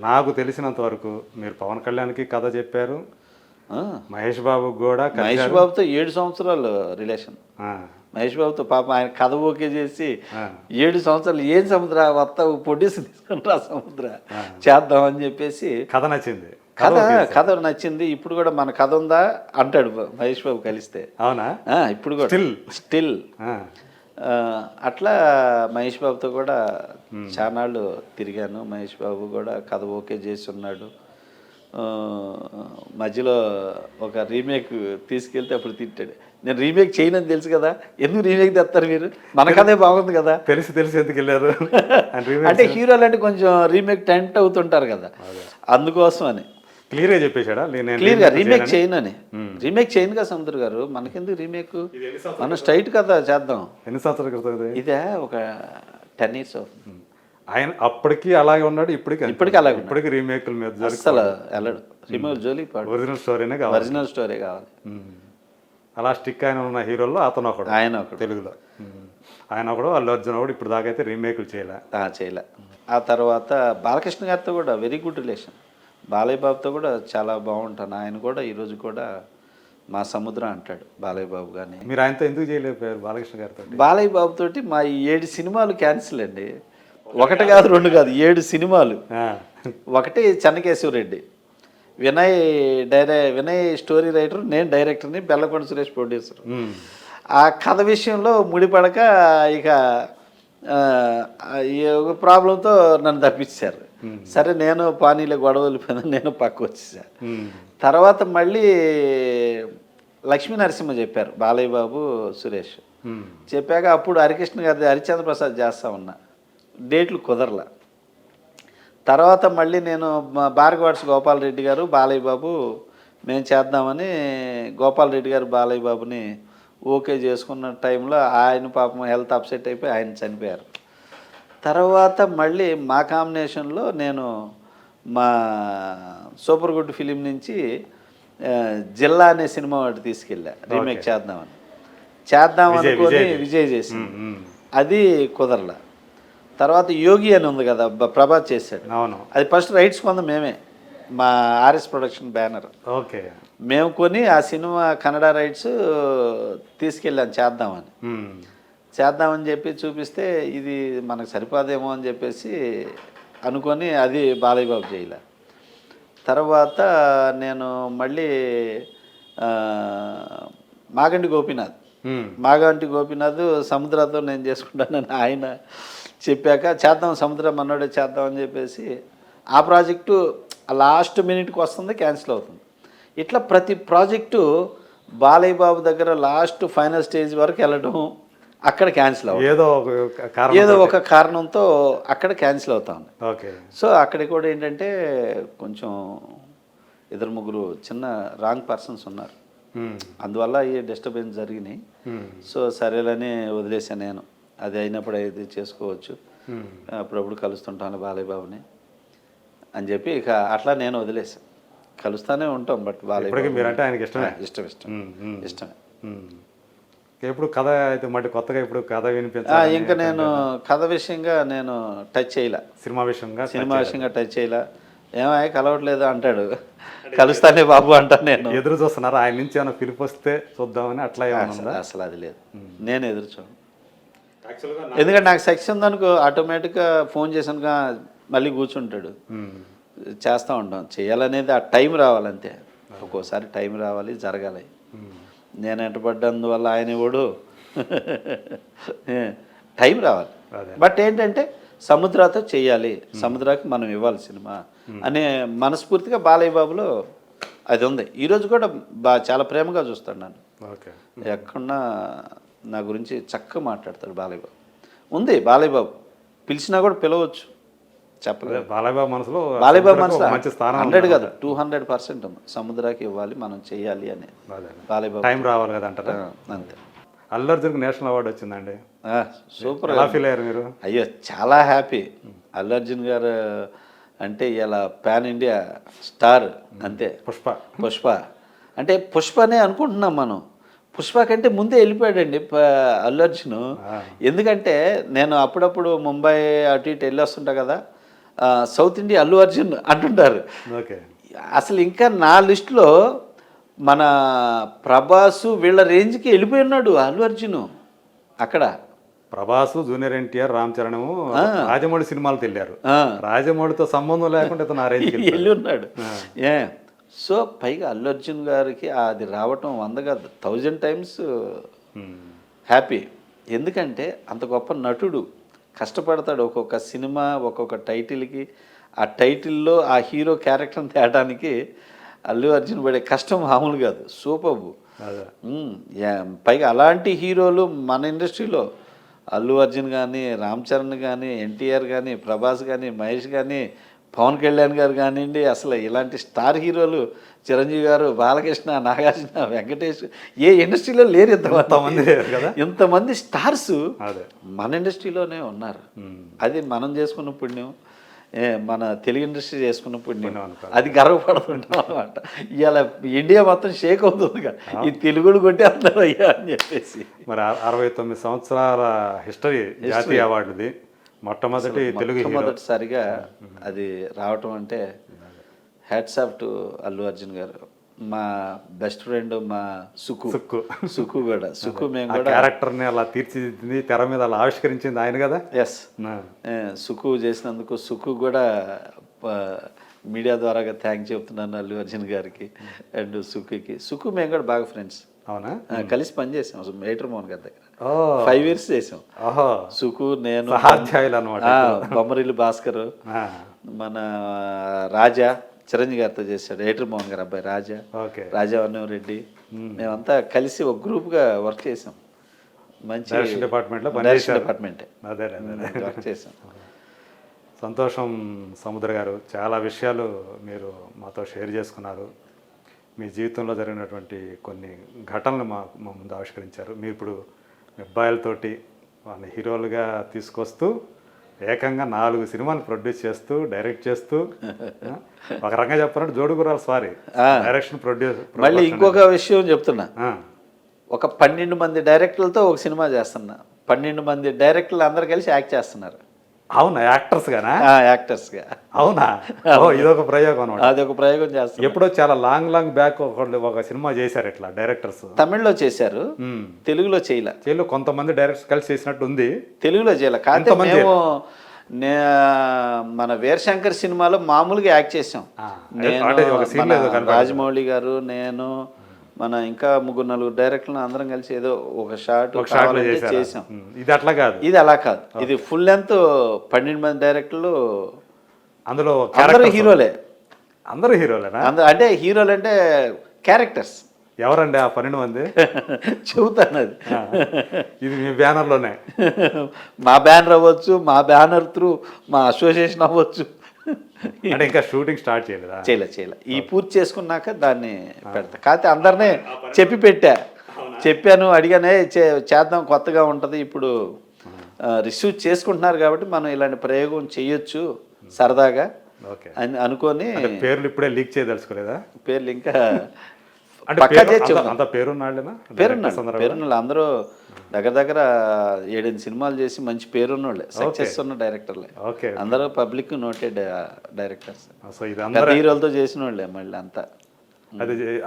నాకు తెలిసినంత వరకు మీరు పవన్ కళ్యాణ్కి కథ చెప్పారు, మహేష్ బాబు కూడా మహేష్ బాబుతో 7 సంవత్సరాలు రిలేషన్. మహేష్ బాబుతో పాపం ఆయన కథ ఓకే చేసి 7 సంవత్సరాలు ఏం సముద్ర వస్తా ప్రొడ్యూసర్ తీసుకుని రా సముద్ర చేద్దామని చెప్పేసి కథ నచ్చింది, కథ నచ్చింది. ఇప్పుడు కూడా మన కథ ఉందా అంటాడు మహేష్ బాబు కలిస్తే. అవునా? ఇప్పుడు కూడా స్టిల్ అట్లా మహేష్ బాబుతో కూడా చానాళ్ళు తిరిగాను. మహేష్ బాబు కూడా కథ ఓకే చేసి ఉన్నాడు. మధ్యలో ఒక రీమేక్ తీసుకెళ్తే అప్పుడు తిట్టాడు. నేను రీమేక్ చేయనని తెలుసు కదా, ఎందుకు రీమేక్ తెస్తారు మీరు, మన కథే బాగుంది కదా. తెలిసి ఎందుకు వెళ్ళారు అంటే హీరోలు అంటే కొంచెం రీమేక్ టెంట్ అవుతుంటారు కదా, అందుకోసం అని క్లియర్గా చెప్పేశాడా? క్లియర్గా రీమేక్ చేయనని. రీమేక్ చేయను కదా సముద్ర గారు, మనకెందుకు రీమేక్, మనం స్ట్రైట్ కదా చేద్దాం. ఎన్ని సంవత్సరాల క్రితం ఇదే? ఒక 10 years అవుతుంది. ఆయన అప్పటికి అలాగే ఉన్నాడు, ఇప్పటికి అలాగే. ఇప్పటికి రీమేక్ల మీద అసలు వెళ్ళడు, రీమేక్ జోలికి పాడు. ఒరిజినల్ స్టోరీనే కావాలి, ఒరిజినల్ స్టోరీ కావాలి. అలా స్టిక్ ఆయన ఉన్న హీరోల్లో అతను ఒకడు, ఆయన ఒకడు తెలుగులో. ఆయన ఒకడు, అల్లు అర్జున్ ఒకడు. ఇప్పుడు దాకా అయితే రీమేక్లు చేయలే. ఆ తర్వాత బాలకృష్ణ గారితో కూడా వెరీ గుడ్ రిలేషన్. బాలయ్య బాబుతో కూడా చాలా బాగుంటాను. ఆయన కూడా ఈరోజు కూడా మా సముద్రం అంటాడు బాలయ్య బాబు. కానీ మీరు ఆయనతో ఎందుకు చేయలేకపోయారు బాలకృష్ణ గారితో? బాలయ్య బాబుతోటి మా 7 సినిమాలు క్యాన్సిల్ అండి. 1 కాదు 2 కాదు 7 సినిమాలు. ఒకటి చెన్నకేశవరెడ్డి, వినయ్ స్టోరీ రైటర్, నేను డైరెక్టర్ని, బెల్లకొండ సురేష్ ప్రొడ్యూసర్. ఆ కథ విషయంలో ముడిపడక ఇక ఒక ప్రాబ్లంతో నన్ను తప్పించారు. సరే నేను పానీలో గొడవ వెళ్ళిపోయినా, నేను పక్క వచ్చేసా. తర్వాత మళ్ళీ లక్ష్మీ నరసింహ చెప్పారు బాలయ్య బాబు సురేష్. చెప్పాక అప్పుడు హరికృష్ణ గారి హరిచంద్ర ప్రసాద్ చేస్తా ఉన్నా, డేట్లు కుదరలా. తర్వాత మళ్ళీ నేను భార్గవాడ్స్ గోపాల్ రెడ్డి గారు బాలయ్య బాబు మేము చేద్దామని గోపాల్ రెడ్డి గారు బాలయ్య బాబుని ఓకే చేసుకున్న టైంలో ఆయన పాపం హెల్త్ అప్సెట్ అయిపోయి ఆయన చనిపోయారు. తర్వాత మళ్ళీ మా కాంబినేషన్లో నేను మా సూపర్ గుడ్ ఫిలిం నుంచి జిల్లా అనే సినిమా వాటి తీసుకెళ్ళా, రీమేక్ చేద్దామనుకొని విజయ్ చేసి, అది కుదరలా. తర్వాత యోగి అని ఉంది కదా, ప్రభాస్ చేశాడు. అది ఫస్ట్ రైట్స్ కొంద మేమే, మా ఆర్ఎస్ ప్రొడక్షన్ బ్యానర్. ఓకే, మేము కొని ఆ సినిమా కన్నడ రైట్స్ తీసుకెళ్ళాను చేద్దామని చెప్పి చూపిస్తే ఇది మనకు సరిపోదేమో అని చెప్పేసి అనుకొని అది బాలయ్య బాబు చేయలే. తర్వాత నేను మళ్ళీ మాగంటి గోపీనాథ్ సముద్రంతో నేను చేసుకుంటానని ఆయన చెప్పాక చేద్దాం సముద్రం మనోడే చేద్దామని చెప్పేసి ఆ ప్రాజెక్టు లాస్ట్ మినిట్కి వస్తుంది, క్యాన్సిల్ అవుతుంది. ఇట్లా ప్రతి ప్రాజెక్టు బాలయ్య బాబు దగ్గర లాస్ట్ ఫైనల్ స్టేజ్ వరకు వెళ్ళడం, అక్కడ క్యాన్సిల్ అవుతుంది. ఏదో ఒక కారణంతో అక్కడ క్యాన్సిల్ అవుతా ఉంది. సో అక్కడ కూడా ఏంటంటే కొంచెం 2-3 చిన్న రాంగ్ పర్సన్స్ ఉన్నారు, అందువల్ల ఈ డిస్టర్బెన్స్ జరిగినాయి. సో సరేలని వదిలేసాను నేను. అది అయినప్పుడు అయితే చేసుకోవచ్చు, అప్పుడప్పుడు కలుస్తుంటాను బాలయ్య బాబుని అని చెప్పి ఇక అట్లా నేను వదిలేసాను. కలుస్తూనే ఉంటాం, బట్ బాలయ్య ఇష్టమే. ఇప్పుడు కథ అయితే మళ్ళీ కొత్తగా ఇప్పుడు కథ వినిపించాలి. ఇంకా నేను కథ విషయంగా నేను టచ్ చేయలే, సినిమా విషయంగా టచ్ చేయలే. ఏమయ్య కలవట్లేదు అంటాడు, కలుస్తానే బాబు అంటాను. నేను ఎదురు చూస్తున్నారు ఆయన నుంచి ఏమైనా పిలుపు వస్తే చూద్దామని, అట్లా అసలు అది లేదు. నేను ఎదురు చూడను, ఎందుకంటే నాకు సెక్స్ ఉందనుకో ఆటోమేటిక్గా ఫోన్ చేసానుగా మళ్ళీ కూర్చుంటాడు, చేస్తూ ఉంటాం. చేయాలనేది ఆ టైం రావాలంతే, ఒక్కోసారి టైం రావాలి, జరగాలి. నేను ఎంటపడ్డందువల్ల ఆయన ఇవ్వడు, టైం రావాలి. బట్ ఏంటంటే సముద్రతో చెయ్యాలి, సముద్రాకి మనం ఇవ్వాలి సినిమా అనే మనస్ఫూర్తిగా బాలయ్య బాబులో అది ఉంది. ఈరోజు కూడా చాలా ప్రేమగా చూస్తాడు నన్ను, ఎక్కడున్నా నా గురించి చక్కగా మాట్లాడతాడు బాలయ్య బాబు. ఉంది బాలయ్య బాబు, పిలిచినా కూడా పిలవచ్చు, చెప్పలేదు. బాలయ్య బాబు మనసులో 100 కాదు 200% ఉంది, సముద్రాకి ఇవ్వాలి, మనం చెయ్యాలి అని. బాలయ్య బాబు టైం రావాలి కదా అంటారా? అంతే. అల్లు అర్జున్కి నేషనల్ అవార్డు వచ్చిందండి, సూపర్. ఎలా ఫీల్ అయ్యారు మీరు? అయ్యో చాలా హ్యాపీ. అల్లు అర్జున్ గారు అంటే ఇలా పాన్ ఇండియా స్టార్ అంతే. పుష్ప అంటే పుష్పనే అనుకుంటున్నాం మనం, పుష్ప కంటే ముందే వెళ్ళిపోయాడండి అల్లు అర్జున్. ఎందుకంటే నేను అప్పుడప్పుడు ముంబై అటు ఇటు వెళ్ళి వస్తుంటా కదా, సౌత్ ఇండియా అల్లు అర్జున్ అంటుంటారు. ఓకే. అసలు ఇంకా నా లిస్టులో మన ప్రభాసు వీళ్ళ రేంజ్కి వెళ్ళిపోయి ఉన్నాడు అల్లు అర్జున్ అక్కడ. ప్రభాస్, జూనియర్ ఎన్టీఆర్, రామ్ చరణము రాజమౌళి సినిమాలు వెళ్ళారు. రాజమౌళితో సంబంధం లేకుండా ఇతను ఆ రేంజ్కి వెళ్ళి ఉన్నాడు. సో పైగా అల్లు అర్జున్ గారికి అది రావటం 100 కాదు 1000 టైమ్స్ హ్యాపీ. ఎందుకంటే అంత గొప్ప నటుడు కష్టపడతాడు ఒక్కొక్క సినిమా ఒక్కొక్క టైటిల్కి. ఆ టైటిల్లో ఆ హీరో క్యారెక్టర్ని తేయడానికి అల్లు అర్జున్ పడే కష్టం మామూలు కాదు. సూపర్. పైగా అలాంటి హీరోలు మన ఇండస్ట్రీలో అల్లు అర్జున్ కానీ, రామ్ చరణ్ కానీ, ఎన్టీఆర్ కానీ, ప్రభాస్ కానీ, మహేష్ కానీ, పవన్ కళ్యాణ్ గారు కానివ్వండి, అసలు ఇలాంటి స్టార్ హీరోలు చిరంజీవి గారు, బాలకృష్ణ, నాగార్జున, వెంకటేష్ ఏ ఇండస్ట్రీలో లేరు ఇంతమంది కదా. ఇంతమంది స్టార్స్ మన ఇండస్ట్రీలోనే ఉన్నారు. అది మనం చేసుకున్న పుణ్యం, మన తెలుగు ఇండస్ట్రీ చేసుకున్న పుణ్యం. అది గర్వపడుతుంటాం అనమాట. ఇవాళ ఇండియా మొత్తం షేక్ అవుతుంది కదా ఈ తెలుగుడు కొట్టి అందరూ అయ్యా అని చెప్పేసి. మరి 69 సంవత్సరాల హిస్టరీ జాతీయ అవార్డుది మొట్టమొదటి తెలుగు మొదటిసారిగా అది రావటం అంటే hats off to Allu Arjun గారు. మా బెస్ట్ ఫ్రెండ్ మా సుకు కూడా మేము కూడా క్యారెక్టర్ని అలా తీర్చిదిద్దింది, తెర మీద అలా ఆవిష్కరించింది ఆయన కదా. ఎస్, సుకు చేసినందుకు సుకు కూడా మీడియా ద్వారాగా థ్యాంక్ చెప్తున్నాను అల్లు అర్జున్ గారికి అండ్ సుకుకి. సుకు మేము కూడా బాగా ఫ్రెండ్స్. అవునా? కలిసి పనిచేసాం మేటర్ మోహన్ గారి దగ్గర 5 years చేసాం. సుకు, నేను, బొమ్మరిల్లు భాస్కర్, మన రాజా చిరంజీవి గారితో చేశాడు, ఏటర్ మోహన్ గారు అబ్బాయి రాజా రెడ్డి. మేమంతా కలిసి ఒక గ్రూప్గా వర్క్ చేసాం. మంచి డిపార్ట్మెంట్ వర్క్ చేసాం. సంతోషం సముద్ర గారు, చాలా విషయాలు మీరు మాతో షేర్ చేసుకున్నారు. మీ జీవితంలో జరిగినటువంటి కొన్ని ఘటనలు మా ముందు ఆవిష్కరించారు. మీరు ఇప్పుడు అబ్బాయిలతోటి వాళ్ళ హీరోలుగా తీసుకొస్తూ ఏకంగా 4 సినిమాలు ప్రొడ్యూస్ చేస్తూ డైరెక్ట్ చేస్తూ ఒక రకంగా చెప్పాలంటే జోడుగురాలు సారీ డైరెక్షన్ ప్రొడ్యూస్. మళ్ళీ ఇంకొక విషయం చెప్తున్నా, ఒక 12 మంది డైరెక్టర్లతో ఒక సినిమా చేస్తున్నా. 12 మంది డైరెక్టర్లు అందరు కలిసి యాక్ట్ చేస్తున్నారు. అవునా? యాక్టర్స్గానా? యాక్టర్స్గా. అవునా? ఇదొక ప్రయోగం అనమాట. అదొక ప్రయోగం చేస్తారు. ఎప్పుడో చాలా లాంగ్ బ్యాక్ ఒక సినిమా చేశారు ఇట్లా డైరెక్టర్స్. తమిళ్లో చేశారు, తెలుగులో చేయలే. కొంతమంది డైరెక్టర్స్ కలిసి చేసినట్టు ఉంది, తెలుగులో చేయలే. కాకపోతే మేము మన వీరశంకర్ సినిమాలో మామూలుగా యాక్ట్ చేసాం. రాజమౌళి గారు, నేను, మన ఇంకా 3-4 డైరెక్టర్లు అందరం కలిసి ఏదో ఒక షాట్ చేసాం. ఇది అట్లా కాదు, ఇది అలా కాదు. ఇది ఫుల్ లెంత్ 12 మంది డైరెక్టర్లు. అందులో హీరోలే. అందరూ హీరోలేనా? అంటే హీరోలు అంటే క్యారెక్టర్స్. ఎవరండి ఆ 12 మంది? చెబుతాను. అది ఇది మీ బ్యానర్లోనే? మా బ్యానర్ అవ్వచ్చు, మా బ్యానర్ త్రూ మా అసోసియేషన్ అవ్వచ్చు. అంటే ఇంకా షూటింగ్ స్టార్ట్ చేయలేదా? చేయలే. ఈ పూర్తి చేసుకున్నాక దాన్ని పెడతా. కాకపోతే అందరినీ చెప్పాను, అడిగానే చేద్దాం, కొత్తగా ఉంటుంది. ఇప్పుడు రిసీవ్ చేసుకుంటున్నారు కాబట్టి మనం ఇలాంటి ప్రయోగం చేయొచ్చు సరదాగా అని అనుకొని. పేర్లు ఇప్పుడే లీక్ చేయదలుచుకోలేదా? పేర్లు ఇంకా పేరున్నాళ్ళు అందరూ దగ్గర 7-8 సినిమాలు చేసి మంచి పేరున్నోళ్ళే, సక్సెస్ ఉన్న డైరెక్టర్లే. అందరూ పబ్లిక్ నోటెడ్ డైరెక్టర్స్, హీరోలతో చేసిన వాళ్ళే. మళ్ళీ అంతా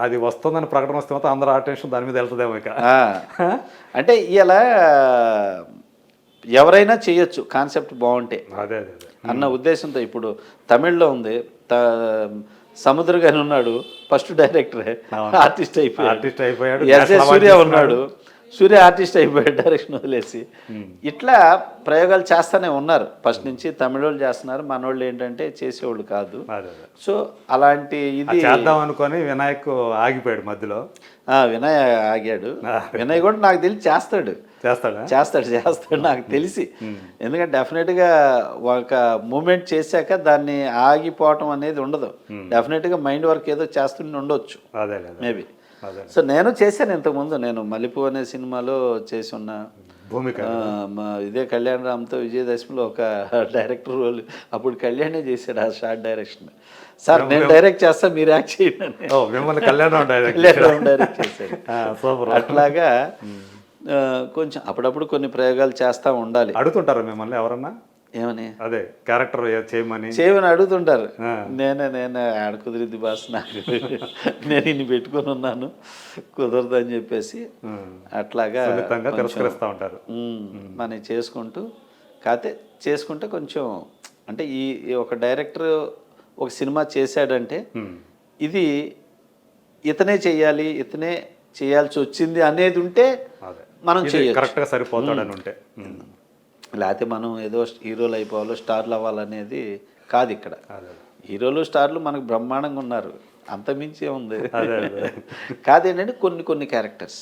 అది వస్తుందని ప్రకటన వస్తే మొత్తం అందరూ అటెన్షన్ దాని మీద వెళ్తుందేమో. ఇక అంటే ఇలా ఎవరైనా చేయొచ్చు కాన్సెప్ట్ బాగుంటే అన్న ఉద్దేశంతో. ఇప్పుడు తమిళ్లో ఉంది, సముద్ర గాని ఉన్నాడు, ఫస్ట్ డైరెక్టరే, ఆర్టిస్ట్ అయిపోయాడు. సూర్య ఉన్నాడు, సూర్య ఆర్టిస్ట్ అయిపోయాడు డైరెక్షన్ వదిలేసి. ఇట్లా ప్రయోగాలు చేస్తూనే ఉన్నారు ఫస్ట్ నుంచి. తమిళ వాళ్ళు చేస్తున్నారు, మన వాళ్ళు ఏంటంటే చేసేవాళ్ళు కాదు. సో అలాంటి ఇది చేద్దాం అనుకొని వినాయక్ ఆగిపోయాడు మధ్యలో. వినయ్ ఆగాడు. వినయ్ కూడా నాకు తెలిసి చేస్తాడు నాకు తెలిసి. ఎందుకంటే డెఫినెట్గా ఒక మూమెంట్ చేశాక దాన్ని ఆగిపోవటం అనేది ఉండదు. డెఫినెట్గా మైండ్ వర్క్ ఏదో చేస్తుండే ఉండొచ్చు మేబీ. సో నేను చేశాను ఇంతకుముందు. నేను మల్లెపూ అనే సినిమాలో చేసి ఉన్నా. ఇదే కళ్యాణ్ రామ్తో విజయదశమిలో ఒక డైరెక్టర్ రోల్. అప్పుడు కళ్యాణే చేశాడు ఆ షార్ట్ డైరెక్షన్. సార్ నేను డైరెక్ట్ చేస్తా, మీరు యాక్ట్ చేయండి. కళ్యాణ్ డైరెక్ట్ చేశాడు. అట్లాగా కొంచెం అప్పుడప్పుడు కొన్ని ప్రయోగాలు చేస్తూ ఉండాలి. అడుగుతుంటారు మిమ్మల్ని ఎవరన్నా? ఏమని అదే క్యారెక్టర్ చేయమని చేయమని అడుగుతుంటారు. ఆ. నేనే ఆడ కుదిరిద్ది బాస్ నాకు నేను ఇన్ని పెట్టుకొని ఉన్నాను కుదరదు అని చెప్పేసి అట్లాగా సున్నితంగా కొంచెం, తిరస్కరిస్తూ ఉంటారు. మనం చేసుకుంటూ కాకపోతే చేసుకుంటే కొంచెం అంటే ఈ ఒక డైరెక్టర్ ఒక సినిమా చేశాడంటే ఉమ్. ఇది ఇతనే చేయాలి, ఇతనే చేయాల్సి వచ్చింది అనేది ఉంటే అదే మనం చేయొచ్చు. కరెక్ట్గా సరిపోతాడని ఉంటే లేకపోతే మనం ఏదో హీరోలు అయిపోవాలో స్టార్లు అవ్వాలనేది కాదు ఇక్కడ. అదే హీరోలు స్టార్లు మనకు బ్రహ్మాండంగా ఉన్నారు, అంతమించే ఉంది. అదే అదే కాదేంటంటే కొన్ని క్యారెక్టర్స్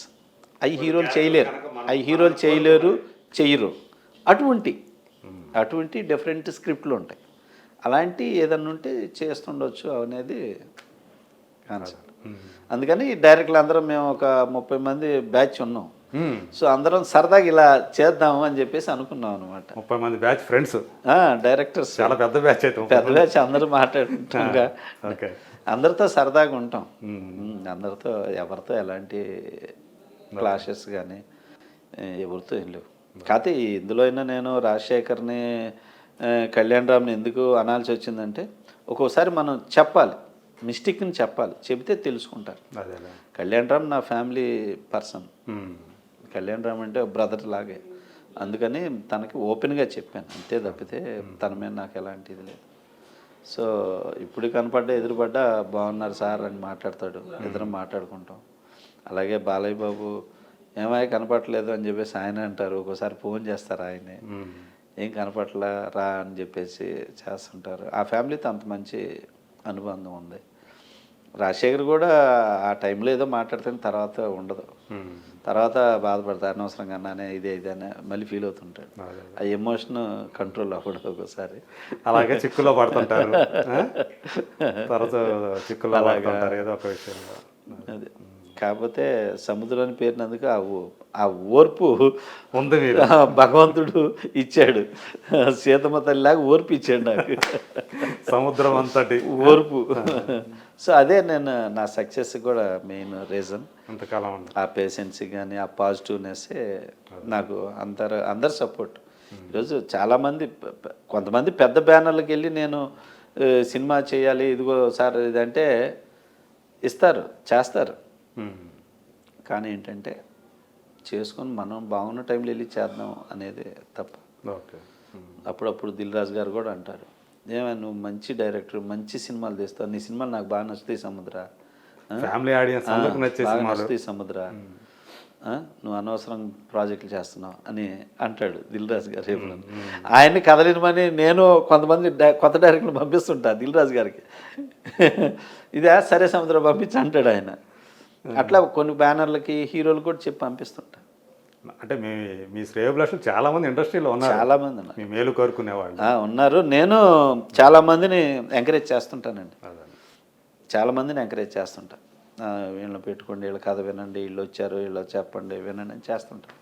అవి హీరోలు చేయలేరు, అవి హీరోలు చేయలేరు, చెయ్యరు. అటువంటి డిఫరెంట్ స్క్రిప్ట్లు ఉంటాయి. అలాంటి ఏదన్నా ఉంటే చేస్తుండొచ్చు అనేది కాన్సెప్ట్. అందుకని డైరెక్టర్లు అందరం మేము ఒక 30 మంది బ్యాచ్ ఉన్నాం. సో అందరం సరదాగా ఇలా చేద్దాము అని చెప్పేసి అనుకున్నాం అనమాట. 30 మంది బ్యాచ్ ఫ్రెండ్స్, డైరెక్టర్స్ చాలా పెద్ద బ్యాచ్ అయితే పెద్ద బ్యాచ్, అందరూ మాట్లాడుకుంటాంగా, ఓకే. అందరితో సరదాగా ఉంటాం. అందరితో ఎవరితో ఎలాంటి క్లాషెస్ కానీ ఎవరితో ఏం లేవు. కాకపోతే ఇందులో అయినా నేను రాజశేఖర్ని కళ్యాణ్ రామ్ని ఎందుకు అనాల్సి వచ్చిందంటే ఒక్కోసారి మనం చెప్పాలి, మిస్టేక్ని చెప్పాలి, చెబితే తెలుసుకుంటారు. అదేలే. కళ్యాణ్ రామ్ నా ఫ్యామిలీ పర్సన్, కళ్యాణ్ రామ్ అంటే బ్రదర్ లాగే, అందుకని తనకి ఓపెన్గా చెప్పాను అంతే తప్పితే తన మీద నాకు ఎలాంటి ఇది లేదు. సో ఇప్పుడు కనపడ్డా ఎదురుపడ్డా బాగున్నారు సార్ అని మాట్లాడతాడు, ఇద్దరం మాట్లాడుకుంటాం. అలాగే బాలయ్య బాబు ఏమై కనపడలేదు అని చెప్పేసి ఆయన అంటారు, ఒక్కోసారి ఫోన్ చేస్తారు ఆయనే, ఏం కనపట్లా రా అని చెప్పేసి చేస్తుంటారు. ఆ ఫ్యామిలీతో అంత మంచి అనుబంధం ఉంది. రాజశేఖర్ కూడా ఆ టైంలో ఏదో మాట్లాడితే తర్వాత ఉండదు, తర్వాత బాధపడతారు, అనవసరంగా అన్నానే ఇదేనే మళ్ళీ ఫీల్ అవుతుంటాడు. ఆ ఎమోషన్ కంట్రోల్ అవ్వడం ఒకసారి అలాగే చిక్కులో పడుతుంటారు, తర్వాత చిక్కులో పడుతుంటారు ఏదో ఒక విషయంలో. అది కాకపోతే సముద్రాన్ని పేరినందుకు ఆ ఓర్పు ఉంది మీరు. భగవంతుడు ఇచ్చాడు, సీతమ్మ తల్లిలాగా ఓర్పు ఇచ్చాడు నాకు, సముద్రం అంతటి ఓర్పు. సో అదే నేను నా సక్సెస్ కూడా మెయిన్ రీజన్. అంతకాలం ఆ పేషెన్సీ కానీ ఆ పాజిటివ్నెస్సే నాకు అందరు సపోర్ట్. ఈరోజు చాలామంది కొంతమంది పెద్ద బ్యానర్లకు వెళ్ళి నేను సినిమా చేయాలి ఇదిగో సార్ ఇదంటే ఇస్తారు, చేస్తారు. కానీ ఏంటంటే చేసుకొని మనం బాగున్న టైంలో వెళ్ళి చేద్దాం అనేది తప్ప. ఓకే. అప్పుడప్పుడు దిల్ రాజు గారు కూడా అంటారు, ఏమైనా నువ్వు మంచి డైరెక్టర్, మంచి సినిమాలు తీస్తావు, నీ సినిమాలు నాకు బాగా నచ్చుతాయి సముద్ర, ఫ్యామిలీ ఆడియన్స్ అందరికి నచ్చే బాగా సినిమాలు నచ్చుతాయి సముద్ర, నువ్వు అనవసరం ప్రాజెక్టులు చేస్తున్నావు అని అంటాడు దిల్ రాజు గారు. ఎప్పుడు ఆయన్ని కదలినమని నేను కొంతమంది కొత్త డైరెక్టర్లు పంపిస్తుంటా దిల్ రాజు గారికి, ఇదే సరే సముద్రం పంపించి అంటాడు ఆయన. అట్లా కొన్ని బ్యానర్లకి హీరోలు కూడా చెప్పి పంపిస్తుంటా. అంటే మీ శ్రేయోభిలాషులు చాలా మంది ఇండస్ట్రీలో ఉన్నారు, చాలామంది ఉన్నారు, మీ మేలు కోరుకునేవాళ్ళు ఉన్నారు. నేను చాలామందిని ఎంకరేజ్ చేస్తుంటానండి, చాలామందిని ఎంకరేజ్ చేస్తుంటా. వీళ్ళని పెట్టుకోండి, వీళ్ళ కథ వినండి, వీళ్ళు వచ్చారు, వీళ్ళు చెప్పండి వినండి అని చేస్తుంటాను.